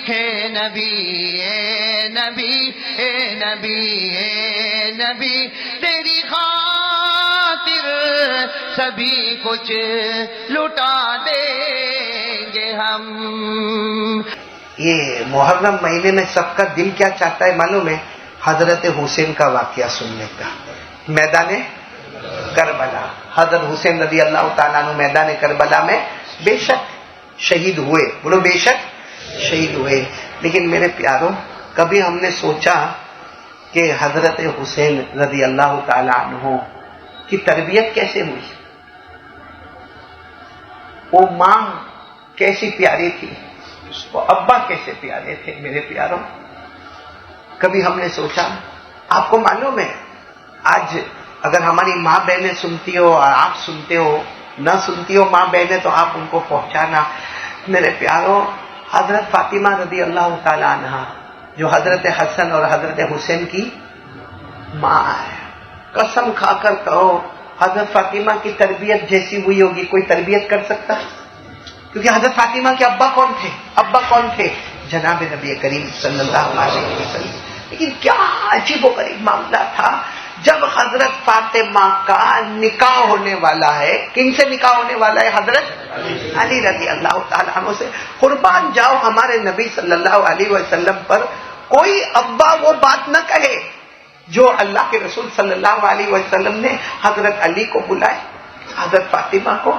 ہے نبی اے نبی اے نبی اے نبی تیری خاطر سبھی کچھ لٹا دیں گے ہم. یہ محرم مہینے میں سب کا دل کیا چاہتا ہے معلوم ہے؟ حضرت حسین کا واقعہ سننے کا. میدان کربلا، حضرت حسین رضی اللہ تعالیٰ عنہ میدان کربلا میں بے شک شہید ہوئے. بولو بے شک شہید ہوئے. لیکن میرے پیاروں، کبھی ہم نے سوچا کہ حضرت حسین رضی اللہ تعالیٰ عنہ کی تربیت کیسے ہوئی؟ وہ ماں کیسی پیاری تھی، وہ ابا کیسے پیارے تھے؟ میرے پیاروں، کبھی ہم نے سوچا؟ آپ کو معلوم ہے آج اگر ہماری ماں بہنیں سنتی ہو اور آپ سنتے ہو، نہ سنتی ہو ماں بہنیں تو آپ ان کو پہنچانا. میرے پیاروں، حضرت فاطمہ رضی اللہ تعالی عنہ جو حضرت حسن اور حضرت حسین کی ماں ہے، قسم کھا کر کہو حضرت فاطمہ کی تربیت جیسی ہوئی ہوگی کوئی تربیت کر سکتا؟ کیونکہ حضرت فاطمہ کے ابا کون تھے؟ ابا کون تھے؟ جناب نبی کریم صلی اللہ علیہ وسلم. لیکن کیا عجیب و غریب معاملہ تھا جب حضرت فاطمہ کا نکاح ہونے والا ہے. کن سے نکاح ہونے والا ہے؟ حضرت علی رضی اللہ تعالیٰ عنہ سے. قربان جاؤ ہمارے نبی صلی اللہ علیہ وسلم پر کوئی ابا وہ بات نہ کہے جو اللہ کے رسول صلی اللہ علیہ وسلم نے حضرت علی کو بلائے، حضرت فاطمہ کو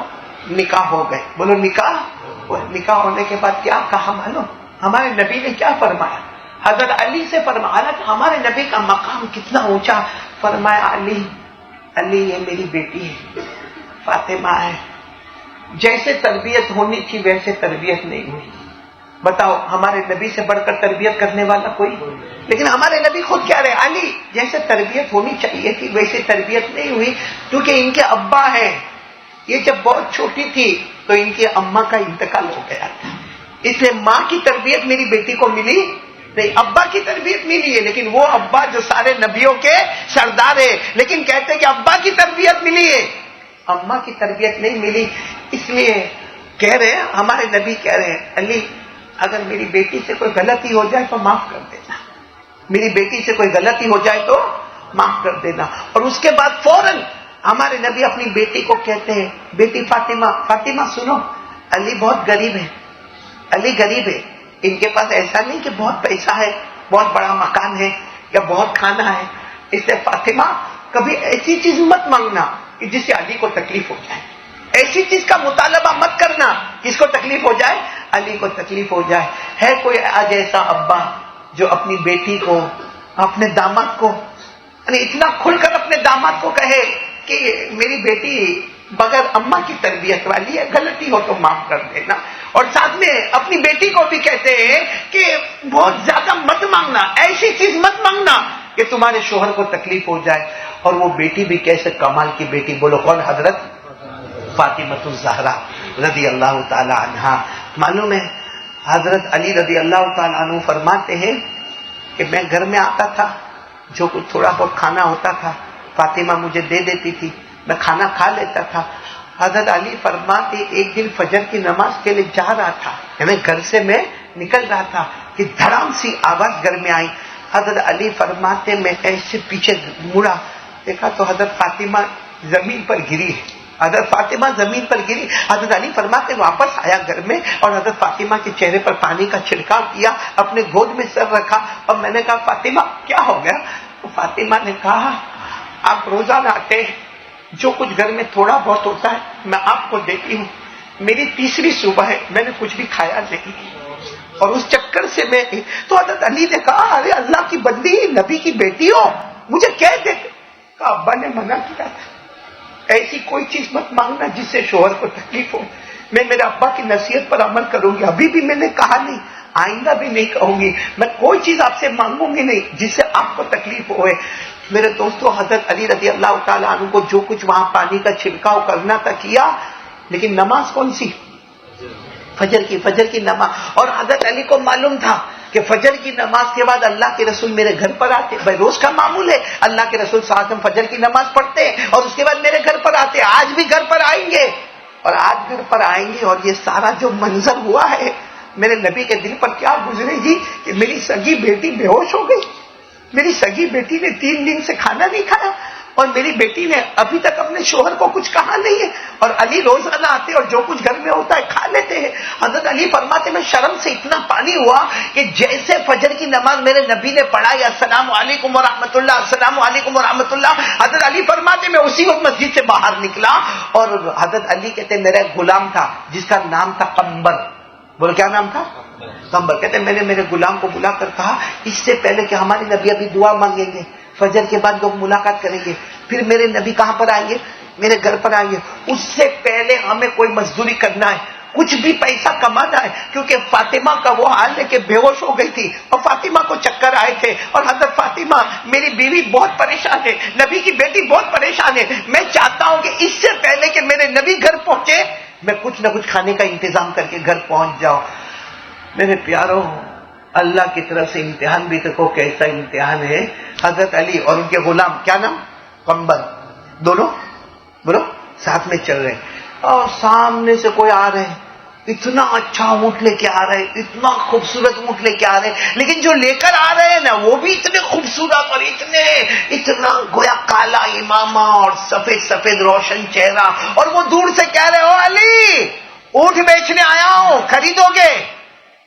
نکاح ہو گئے. بولو نکاح ہونے کے بعد کیا کہا معلوم؟ ہمارے نبی نے کیا فرمایا؟ حضرت علی سے فرمایا کہ ہمارے نبی کا مقام کتنا اونچا. فرمایا علی یہ میری بیٹی ہے، فاطمہ ہے. جیسے تربیت ہونی تھی ویسے تربیت نہیں ہوئی. بتاؤ ہمارے نبی سے بڑھ کر تربیت کرنے والا کوئی؟ لیکن ہمارے نبی خود کہہ رہے علی جیسے تربیت ہونی چاہیے تھی ویسے تربیت نہیں ہوئی، کیونکہ ان کے ابا ہیں. یہ جب بہت چھوٹی تھی تو ان کی اماں کا انتقال ہو گیا تھا، اس لیے ماں کی تربیت میری بیٹی کو ملی نہیں، ابا کی تربیت ملی ہے. لیکن وہ ابا جو سارے نبیوں کے سردار ہے، لیکن کہتے ہیں کہ ابا کی تربیت ملی ہے، اماں کی تربیت نہیں ملی. اس لیے کہہ رہے ہیں ہمارے نبی کہہ رہے ہیں علی اگر میری بیٹی سے کوئی غلطی ہو جائے تو معاف کر دینا، میری بیٹی سے کوئی غلطی ہو جائے تو معاف کر دینا. اور اس کے بعد فوراً ہمارے نبی اپنی بیٹی کو کہتے ہیں بیٹی فاطمہ سنو، علی بہت غریب ہے، علی غریب ہے. ان کے پاس ایسا نہیں کہ بہت پیسہ ہے، بہت بڑا مکان ہے یا بہت کھانا ہے. اس لیے فاطمہ کبھی ایسی چیز مت مانگنا کہ جس سے علی کو تکلیف ہو جائے، ایسی چیز کا مطالبہ مت کرنا کس کو تکلیف ہو جائے؟ علی کو تکلیف ہو جائے. ہے کوئی آج ایسا ابا جو اپنی بیٹی کو، اپنے داماد کو یعنی اتنا کھل کر اپنے داماد کو کہے کہ میری بیٹی بغیر اماں کی تربیت والی ہے، غلطی ہو تو معاف کر دینا. اور ساتھ میں اپنی بیٹی کو بھی کہتے ہیں کہ بہت زیادہ مت مانگنا، ایسی چیز مت مانگنا کہ تمہارے شوہر کو تکلیف ہو جائے. اور وہ بیٹی بھی کیسے کمال کی بیٹی، بولو کون؟ حضرت فاطمہ الزہرا رضی اللہ تعالی عنہا. معلوم ہے حضرت علی رضی اللہ تعالی عنہ فرماتے ہیں کہ میں گھر میں آتا تھا، جو کچھ تھوڑا بہت کھانا ہوتا تھا فاطمہ مجھے دے دیتی تھی، میں کھانا کھا لیتا تھا. حضرت علی فرماتے ایک دن فجر کی نماز کے لیے جا رہا تھا، یعنی گھر سے میں نکل رہا تھا کہ دھڑام سی آواز گھر میں آئی. حضرت علی فرماتے میں ایسے پیچھے مڑا، دیکھا تو حضرت فاطمہ زمین پر گری ہے. حضرت فاطمہ زمین پر گری. حضرت علی فرماتے واپس آیا گھر میں اور حضرت فاطمہ کے چہرے پر پانی کا چھڑکاؤ کیا، اپنے گود میں سر رکھا اور میں نے کہا فاطمہ کیا ہو گیا؟ تو فاطمہ نے کہا آپ روزانہ آتے ہیں، جو کچھ گھر میں تھوڑا بہت ہوتا ہے میں آپ کو دیتی ہوں، میری تیسری صبح ہے میں نے کچھ بھی کھایا نہیں اور اس چکر سے میں. تو حضرت علی نے کہا ارے اللہ کی بندی، نبی کی بیٹی ہو، مجھے کہہ دیتے. کہا ابا نے منع کیا تھا، ایسی کوئی چیز مت مانگنا جس سے شوہر کو تکلیف ہو. میں میرے ابا کی نصیحت پر عمل کروں گی، ابھی بھی میں نے کہا نہیں، آئندہ بھی نہیں کہوں گی، میں کوئی چیز آپ سے مانگوں گی نہیں جس سے آپ کو تکلیف ہوئے. میرے دوستو حضرت علی رضی اللہ تعالیٰ عنہ کو جو کچھ وہاں پانی کا چھڑکاؤ کرنا تھا کیا، لیکن نماز کون سی؟ فجر کی نماز. اور حضرت علی کو معلوم تھا کہ فجر کی نماز کے بعد اللہ کے رسول میرے گھر پر آتے. بھائی روز کا معمول ہے، اللہ کے رسول صلی اللہ علیہ وسلم فجر کی نماز پڑھتے ہیں اور اس کے بعد میرے گھر پر آتے. آج بھی گھر پر آئیں گے اور آج گھر پر آئیں گے اور یہ سارا جو منظر ہوا ہے میرے نبی کے دل پر کیا گزرے گی کہ میری سگی بیٹی بے ہوش ہو گئی، میری سگی بیٹی نے 3 دن سے کھانا نہیں کھایا، اور میری بیٹی نے ابھی تک اپنے شوہر کو کچھ کہا نہیں ہے، اور علی روزانہ آتے اور جو کچھ گھر میں ہوتا ہے کھا لیتے ہیں۔ حضرت علی فرماتے میں شرم سے اتنا پانی ہوا کہ جیسے فجر کی نماز میرے نبی نے پڑھائی السلام علیکم ورحمۃ اللہ، السلام علیکم ورحمۃ اللہ، حضرت علی فرماتے میں اسی وقت مسجد سے باہر نکلا، اور حضرت علی کہتے میرا ایک غلام تھا جس کا نام تھا قمبر، بولو کیا نام تھا؟ قمبر۔ کہتے میں نے میرے غلام کو بلا کر کہا اس سے پہلے کہ ہمارے نبی ابھی دعا مانگیں گے، فجر کے بعد لوگ ملاقات کریں گے، پھر میرے نبی کہاں پر آئیں گے؟ میرے گھر پر آئیں گے، اس سے پہلے ہمیں کوئی مزدوری کرنا ہے، کچھ بھی پیسہ کمانا ہے، کیونکہ فاطمہ کا وہ حال ہے کہ بے ہوش ہو گئی تھی اور فاطمہ کو چکر آئے تھے، اور حضرت فاطمہ میری بیوی بہت پریشان ہے، نبی کی بیٹی بہت پریشان ہے، میں چاہتا ہوں کہ اس سے پہلے کہ میرے نبی گھر پہنچے میں کچھ نہ کچھ کھانے کا انتظام کر کے گھر پہنچ جاؤں۔ میرے پیاروں، اللہ کی طرف سے امتحان بھی دیکھو کیسا امتحان ہے۔ حضرت علی اور ان کے غلام کیا نام؟ قمبر، دونوں بولو ساتھ میں چل رہے ہیں، اور سامنے سے کوئی آ رہے ہیں، اتنا اچھا اونٹ لے کے آ رہے ہیں، اتنا خوبصورت اونٹ لے کے آ رہے ہیں، لیکن جو لے کر آ رہے ہیں نا وہ بھی اتنے خوبصورت اور اتنا گویا کالا امامہ اور سفید سفید روشن چہرہ، اور وہ دور سے کہہ رہے ہو علی اونٹ بیچنے آیا ہوں خریدو گے،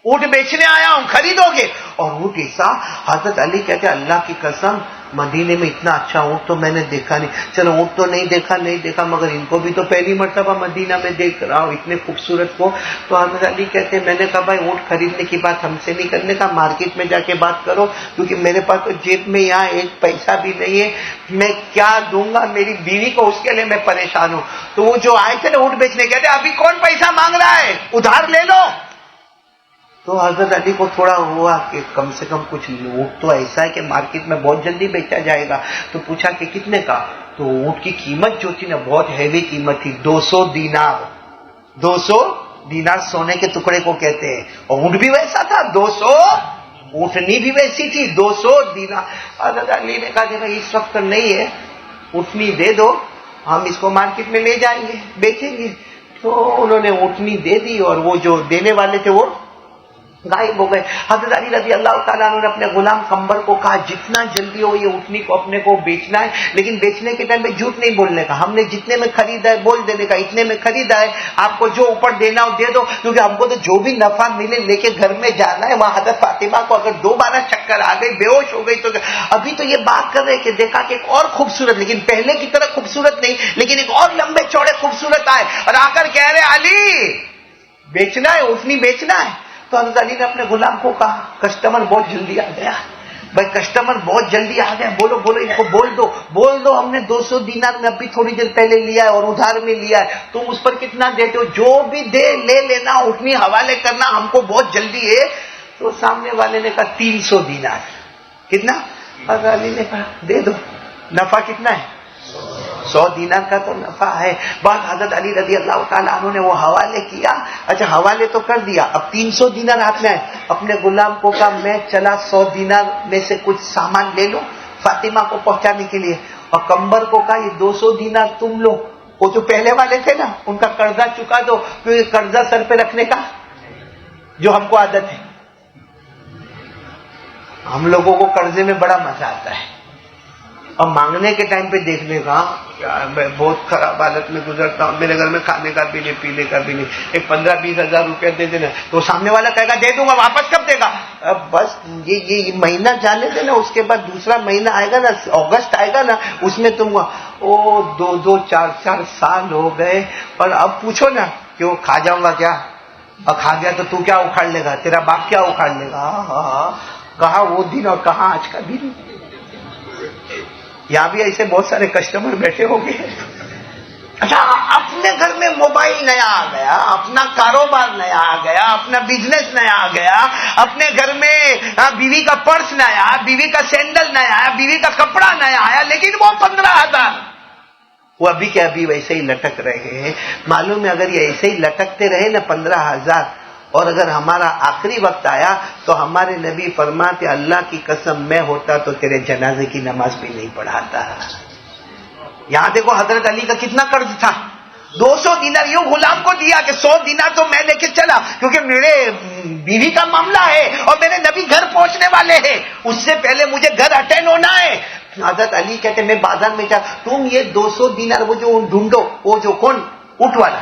اونٹ بیچنے آیا ہوں خریدو گے؟ اور اونٹ ایسا، حضرت علی کہتے اللہ کی قسم مدینے میں اتنا اچھا اونٹ تو میں نے دیکھا نہیں، چلو اونٹ تو نہیں دیکھا مگر ان کو بھی تو پہلی مرتبہ مدینہ میں دیکھ رہا ہوں اتنے خوبصورت کو۔ تو حضرت علی کہتے میں نے کہا بھائی اونٹ خریدنے کی بات ہم سے نہیں کرنے کا، مارکیٹ میں جا کے بات کرو، کیونکہ میرے پاس تو جیب میں یہاں ایک پیسہ بھی نہیں ہے، میں کیا دوں گا میری بیوی کو، اس کے لیے میں پریشان ہوں۔ تو وہ جو آئے تھے نا اونٹ بیچنے، کہتے ابھی کون پیسہ مانگ رہا ہے، ادھار لے لو۔ تو حضرت علی کو تھوڑا ہوا کہ کم سے کم کچھ اونٹ تو ایسا ہے کہ مارکیٹ میں بہت جلدی بیچا جائے گا، تو پوچھا کہ کتنے کا؟ تو اونٹ کی قیمت جو تھی نا بہت ہیوی قیمت تھی، 200 دینار، 200 دینار سونے کے ٹکڑے کو کہتے ہیں، اور اونٹ بھی ویسا تھا 200، اونٹنی بھی ویسی تھی 200 دینار۔ حضرت علی نے کہا کہ اس وقت نہیں ہے، اونٹنی دے دو، ہم اس کو مارکیٹ میں لے جائیں گے بیچیں گے۔ تو انہوں نے اونٹنی دے دی، اور وہ جو دینے والے تھے وہ غائب ہو گئے۔ حضرت علی رضی اللہ تعالیٰ عنہ نے اپنے غلام قمبر کو کہا جتنا جلدی ہو یہ اونٹنی کو اپنے کو بیچنا ہے، لیکن بیچنے کے ٹائم میں جھوٹ نہیں بولنے کا، ہم نے جتنے میں خریدا ہے بول دینے کا، اتنے میں خریدا ہے، آپ کو جو اوپر دینا ہو دے دو، کیونکہ ہم کو تو جو بھی نفع ملے لے کے گھر میں جانا ہے۔ وہاں حضرت فاطمہ کو اگر 2 بار چکر آ گئی، بے ہوش ہو گئی، تو ابھی تو یہ بات کر رہے کہ دیکھا کہ ایک اور خوبصورت، لیکن پہلے کی طرح خوبصورت نہیں، لیکن ایک اور لمبے چوڑے خوبصورت آئے، اور آ کر کہہ رہے علی بیچنا ہے، اونٹنی بیچنا ہے۔ تو حضرت علی نے اپنے غلام کو کہا کسٹمر بہت جلدی آ گیا، بھائی کسٹمر بہت جلدی آ گیا، بولو ان کو بول دو ہم نے 200 دینار میں ابھی تھوڑی دیر پہلے لیا ہے اور ادھار میں لیا ہے، تم اس پر کتنا دیتے ہو؟ جو بھی دے لے لینا، اونٹنی حوالے کرنا، ہم کو بہت جلدی ہے۔ تو سامنے والے نے کہا 300 دینار۔ کتنا؟ حضرت علی نے کہا دے دو، نفع کتنا ہے؟ 100 دینار کا تو نفع ہے۔ بعد حضرت علی رضی اللہ تعالیٰ عنہ نے وہ حوالے کیا، اچھا حوالے تو کر دیا، اب 300 دینار ہاتھ میں آئے، اپنے غلام کو کہا میں چلا 100 دینار میں سے کچھ سامان لے لو فاطمہ کو پہنچانے کے لیے، اور قمبر کو کہا یہ 200 دینار تم لو، وہ جو پہلے والے تھے نا ان کا قرضہ چکا دو، کیونکہ قرضہ سر پہ رکھنے کا جو ہم کو عادت ہے، ہم لوگوں کو قرضے میں بڑا مزہ آتا ہے، اور مانگنے کے ٹائم پہ دیکھنے کا میں بہت خراب حالت میں گزرتا ہوں، میرے گھر میں کھانے کا بھی نہیں پینے کا بھی نہیں، ایک 15-20 ہزار روپیہ دے دینا، تو سامنے والا کہے گا دے دوں گا، واپس کب دے گا؟ اب بس یہ مہینہ جانے دینا، اس کے بعد دوسرا مہینہ آئے گا نا، اگست آئے گا نا، اس میں تم 2-4 سال ہو گئے، اور اب پوچھو نا کہ وہ کھا جاؤں گا کیا، اور کھا گیا تو کیا اکھاڑ لے گا، تیرا باپ کیا اکھاڑ لے گا؟ کہاں وہ دن اور کہاں آج کا دن۔ یہاں بھی ایسے بہت سارے کسٹمر بیٹھے ہوں گے، اچھا اپنے گھر میں موبائل نیا آ گیا، اپنا کاروبار نیا آ گیا، اپنا بزنس نیا آ گیا، اپنے گھر میں بیوی کا پرس نیا، بیوی کا سینڈل نیا آیا، بیوی کا کپڑا نیا آیا، لیکن وہ 15,000 وہ ابھی کے ابھی ویسے ہی لٹک رہے ہیں۔ معلوم ہے اگر یہ ایسے ہی لٹکتے رہے نا 15,000، اور اگر ہمارا آخری وقت آیا تو ہمارے نبی فرماتے اللہ کی قسم میں ہوتا تو تیرے جنازے کی نماز بھی نہیں پڑھاتا۔ یہاں دیکھو حضرت علی کا کتنا قرض تھا، 200 دینار یوں غلام کو دیا کہ 100 دینار تو میں لے کے چلا کیونکہ میرے بیوی کا معاملہ ہے اور میرے نبی گھر پہنچنے والے ہیں, اس سے پہلے مجھے گھر اٹینڈ ہونا ہے. حضرت علی کہتے میں بازار میں جا, تم یہ 200 دینار وہ جو ڈھونڈو, وہ جو کون اونٹ والا,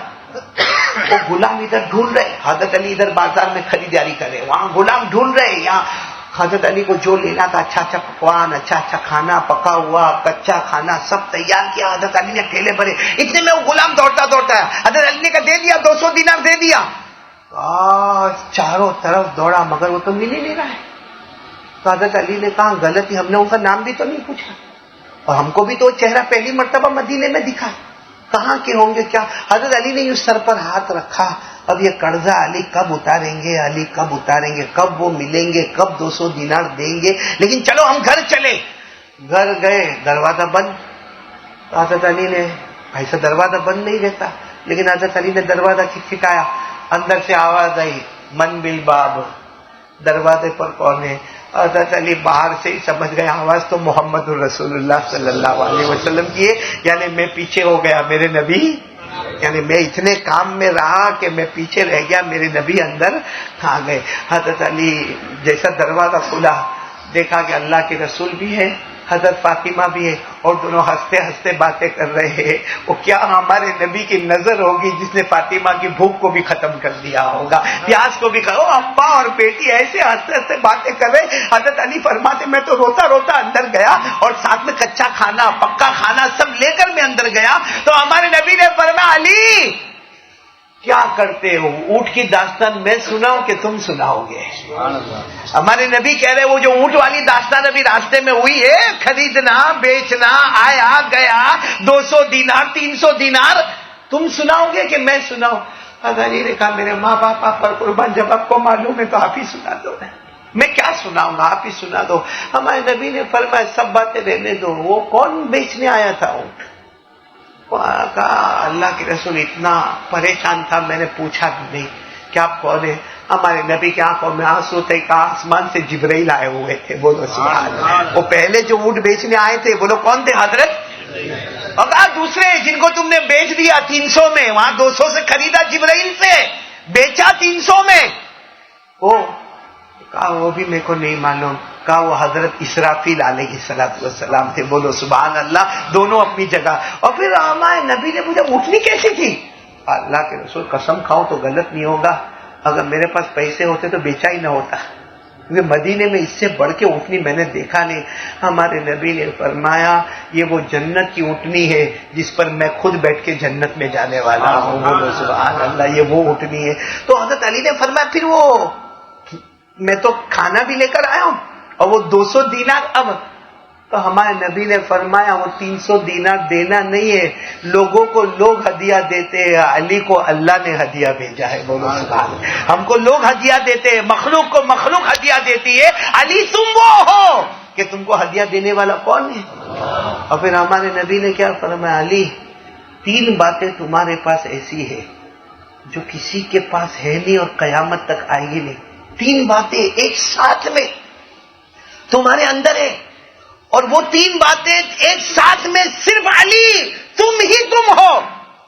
وہ غلام ادھر ڈھونڈ رہے. حضرت علی ادھر بازار میں خریداری کر رہے, وہاں غلام ڈھونڈ رہے. یہاں حضرت علی کو جو لینا تھا, اچھا اچھا پکوان, اچھا اچھا کھانا, پکا ہوا کچا کھانا سب تیار کیا. حضرت علی نے ٹھیلے بھرے. اتنے میں وہ غلام دوڑتا ہے. حضرت علی نے کہا دے دیا, 200 دینار دے دیا. چاروں طرف دوڑا مگر وہ تو مل ہی نہیں رہا ہے. تو حضرت علی نے کہا غلطی, ہم نے ان کا نام بھی تو نہیں پوچھا اور ہم کو بھی تو چہرہ پہلی مرتبہ مدینے میں دکھا, کہاں کے ہوں گے کیا. حضرت علی نے اس سر پر ہاتھ رکھا. اب یہ قرضہ علی کب اتاریں گے, علی کب اتاریں گے, کب وہ ملیں گے, کب 200 دینار دیں گے. لیکن چلو ہم گھر چلے. گھر گئے, دروازہ بند. حضرت علی نے, ایسا دروازہ بند نہیں رہتا, لیکن حضرت علی نے دروازہ کھٹکھٹایا. اندر سے آواز آئی من بالباب, دروازے پر کون ہے. حضرت علی باہر سے ہی سمجھ گئے آواز تو محمد رسول اللہ صلی اللہ علیہ وسلم کی ہے. یعنی میں پیچھے ہو گیا, میرے نبی, یعنی میں اتنے کام میں رہا کہ میں پیچھے رہ گیا, میرے نبی اندر آ گئے. حضرت علی جیسا دروازہ کھلا, دیکھا کہ اللہ کے رسول بھی ہے, حضرت فاطمہ بھی ہے, اور دونوں ہنستے ہنستے باتیں کر رہے ہیں. وہ کیا ہمارے نبی کی نظر ہوگی جس نے فاطمہ کی بھوک کو بھی ختم کر دیا ہوگا, پیاس کو بھی کہو. ابا اور بیٹی ایسے ہنستے ہنستے باتیں کر رہے. حضرت علی فرماتے میں تو روتا روتا اندر گیا اور ساتھ میں کچا کھانا پکا کھانا سب لے کر میں اندر گیا. تو ہمارے نبی نے فرمایا علی کیا کرتے ہو, اونٹ کی داستان میں سناؤں کہ تم سناؤ گے. ہمارے نبی کہہ رہے وہ جو اونٹ والی داستان ابھی راستے میں ہوئی ہے, خریدنا بیچنا, آیا گیا, 200 دینار 300 دینار, تم سناؤ گے کہ میں سناؤں. حضرت علی نے کہا میرے ماں باپ آپ پر قربان, جب آپ کو معلوم ہے تو آپ ہی سنا دو, میں کیا سناؤں گا, آپ ہی سنا دو. ہمارے نبی نے فرمایا سب باتیں رہنے دو, وہ کون بیچنے آیا تھا اونٹ. کہا اللہ کے رسول اتنا پریشان تھا میں نے پوچھا بھی نہیں کہ آپ کون ہیں. ہمارے نبی کی آنکھوں میں آنسو تھے, کہا آسمان سے جبرائیل آئے ہوئے تھے. بولو سبحان اللہ. وہ پہلے جو اونٹ بیچنے آئے تھے بولو کون تھے حضرت, اور کہا دوسرے جن کو تم نے بیچ دیا 300 میں, وہاں 200 سے خریدا, جبرائیل سے بیچا 300 میں. کہا وہ بھی میرے کو نہیں معلوم. کہا وہ حضرت اسرافیل علیہ السلام تھے. بولو سبحان اللہ, دونوں اپنی جگہ. اور پھر ہمارے نبی نے مجھے اٹھنی کیسی تھی. اللہ کے رسول قسم کھاؤ تو غلط نہیں ہوگا, اگر میرے پاس پیسے ہوتے تو بیچا ہی نہ ہوتا, کیونکہ مدینے میں اس سے بڑھ کے اونٹنی میں نے دیکھا نہیں. ہمارے نبی نے فرمایا یہ وہ جنت کی اونٹنی ہے جس پر میں خود بیٹھ کے جنت میں جانے والا ہوں. بولو سبحان اللہ, یہ وہ اونٹنی ہے. تو حضرت علی نے فرمایا پھر وہ میں تو کھانا بھی لے کر آیا ہوں اور وہ 200 دینار. اب تو ہمارے نبی نے فرمایا وہ 300 دینار دینا نہیں ہے, لوگوں کو لوگ ہدیہ دیتے ہیں, علی کو اللہ نے ہدیہ بھیجا ہے. بولو سبحان اللہ. ہم کو لوگ ہدیہ دیتے ہیں, مخلوق کو مخلوق ہدیہ دیتی ہے, علی تم وہ ہو کہ تم کو ہدیہ دینے والا کون ہے. اور پھر ہمارے نبی نے کیا فرمایا, علی 3 باتیں تمہارے پاس ایسی ہے جو کسی کے پاس ہے نہیں اور قیامت تک آئے گی نہیں. 3 باتیں ایک ساتھ میں تمہارے اندر ہے, اور وہ 3 باتیں ایک ساتھ میں صرف علی تم ہی تم ہو,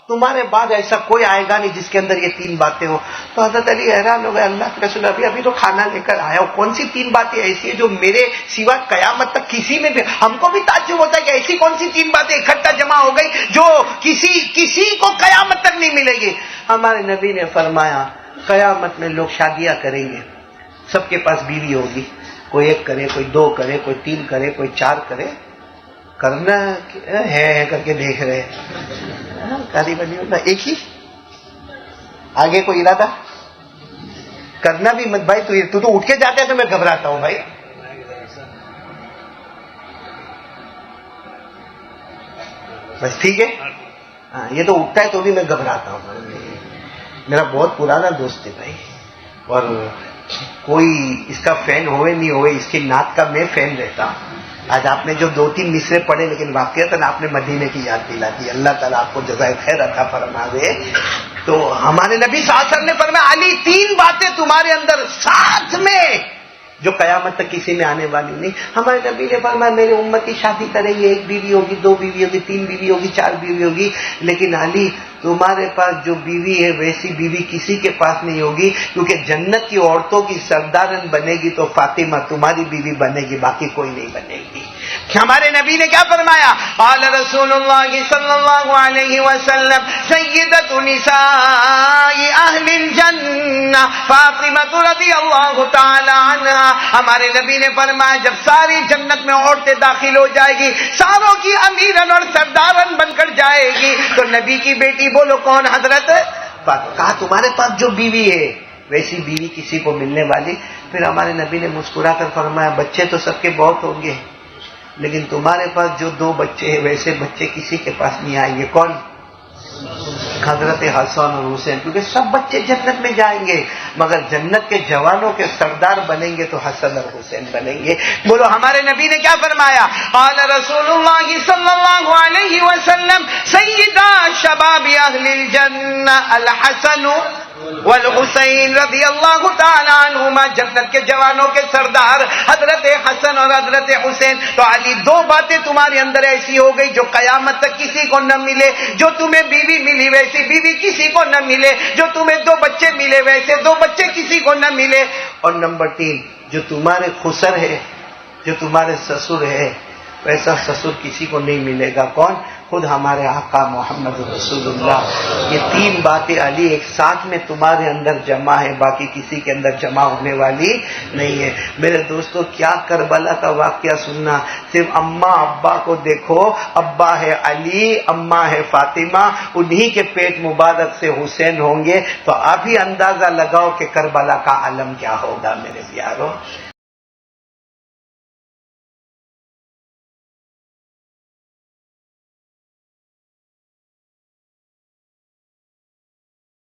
تمہارے بعد ایسا کوئی آئے گا نہیں جس کے اندر یہ 3 باتیں ہو. تو حضرت علی حیران ہو گئے, اللہ کے رسول ابھی تو کھانا لے کر آیا ہو, کون سی 3 باتیں ایسی ہیں جو میرے سوا قیامت تک کسی میں بھی. ہم کو بھی تعجب ہوتا ہے کہ ایسی کون سی 3 باتیں اکٹھا جمع ہو گئی جو کسی کو قیامت تک نہیں ملے گی. ہمارے نبی نے فرمایا قیامت میں لوگ شادیاں کریں گے, سب کے پاس بیوی ہوگی, کوئی 1 کرے, کوئی 2 کرے, کوئی 3 کرے, کوئی 4 کرے. کرنا ہے کر کے دیکھ رہے, کاری بنی ہوتا ایک ہی, آگے کوئی ارادہ کرنا بھی مت. بھائی تو اٹھ کے جاتا ہے تو میں گھبراتا ہوں بھائی. بس ٹھیک ہے, یہ تو اٹھتا ہے تو بھی میں گھبراتا ہوں. میرا بہت پرانا دوست ہے بھائی, اور کوئی اس کا فین ہوئے نہیں ہوئے, اس کی نعت کا میں فین رہتا ہوں. آج آپ نے جو 2-3 مصرے پڑھے لیکن واقعتاً آپ نے مدینے کی یاد دلا دی, اللہ تعالیٰ آپ کو جزائے خیر عطا فرماوے. تو ہمارے نبی صلی اللہ علیہ وسلم نے فرمایا علی 3 باتیں تمہارے اندر ساتھ میں جو قیامت تک کسی میں آنے والی نہیں. ہمارے نبی نے فرمایا میرے امتی شادی کریں گے، 1 بیوی ہوگی، 2 بیوی ہوگی، 3 بیوی ہوگی، 4 بیوی ہوگی، لیکن علی تمہارے پاس جو بیوی ہے ویسی بیوی کسی کے پاس نہیں ہوگی، کیونکہ جنت کی عورتوں کی سردارن بنے گی تو فاطمہ تمہاری بیوی بنے گی، باقی کوئی نہیں بنے گی. ہمارے نبی نے کیا فرمایا؟ قال رسول اللہ صلی اللہ علیہ وسلم سیدۃ نساء اہل الجنہ فاطمہ رضی اللہ تعالی عنہا. ہمارے نبی نے فرمایا جب ساری جنت میں عورتیں داخل ہو جائے گی، ساروں کی امیرن اور سردارن بن کر جائے گی، تو نبی کی بیٹی بولو کون؟ حضرت فاطمہ. کہا تمہارے پاس جو بیوی ہے ویسی بیوی کسی کو ملنے والی. پھر ہمارے نبی نے مسکرا کر فرمایا بچے تو سب کے بہت ہوں گے، لیکن تمہارے پاس جو 2 بچے ہیں ویسے بچے کسی کے پاس نہیں آئیں گے. کون؟ حضرت حسن اور حسین. کیونکہ سب بچے جنت میں جائیں گے، مگر جنت کے جوانوں کے سردار بنیں گے تو حسن اور حسین بنیں گے. بولو ہمارے نبی نے کیا فرمایا؟ قال رسول اللہ صلی اللہ علیہ وسلم سیدہ شباب اہل الجنہ الحسن والحسین رضی اللہ تعالی عنہما. جنت کے جوانوں کے سردار حضرت حسن اور حضرت حسین. تو علی 2 باتیں تمہارے اندر ایسی ہو گئی جو قیامت تک کسی کو نہ ملے. جو تمہیں بیوی ملی ویسی بیوی کسی کو نہ ملے، جو تمہیں 2 بچے ملے ویسے 2 بچے کسی کو نہ ملے. اور نمبر 3 جو تمہارے خسر ہے، جو تمہارے سسر ہے، ویسا سسر کسی کو نہیں ملے گا. کون؟ خود ہمارے آقا محمد رسول اللہ. یہ 3 باتیں علی ایک ساتھ میں تمہارے اندر جمع ہے، باقی کسی کے اندر جمع ہونے والی نہیں ہے. میرے دوستو کیا کربلا کا واقعہ سننا. صرف اماں ابا کو دیکھو، ابا ہے علی، اماں ہے فاطمہ، انہی کے پیٹ مبارک سے حسین ہوں گے. تو آپ ہی اندازہ لگاؤ کہ کربلا کا عالم کیا ہوگا میرے پیاروں.